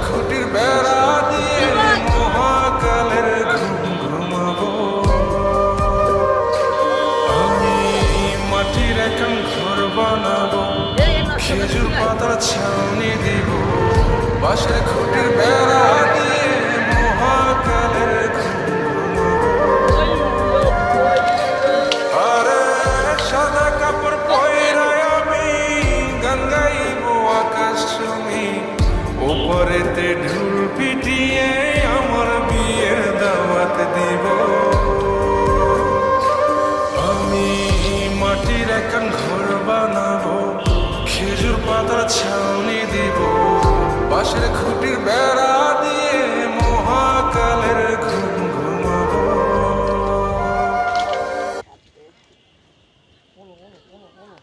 খুঁটির বেড়া দিয়ে মহাকালের ঘুম ঘুমাবো। আমি মাটির এখন ঘর বানাবো, খেজুর পাতার ছাউনি দিব, বাঁশের খুঁটির বেড়া দিয়ে মহাকালের ঘুম ঘুমাবো। আরে সাদা কাপড় পয়রায় আমি গান গাইবো আকাশ চুমি, ওপরেতে ঢুল পিটিয়ে আমার বিয়ের দাওয়াত দিব। আমি মাটির এখন ঘর বানাবো, খেজুর পাতার ছাউনি দিব, বাঁশের খুঁটির বেড়া দিয়ে মহাকালের ঘুম ঘুমাবো। বলো বলো বলো বলো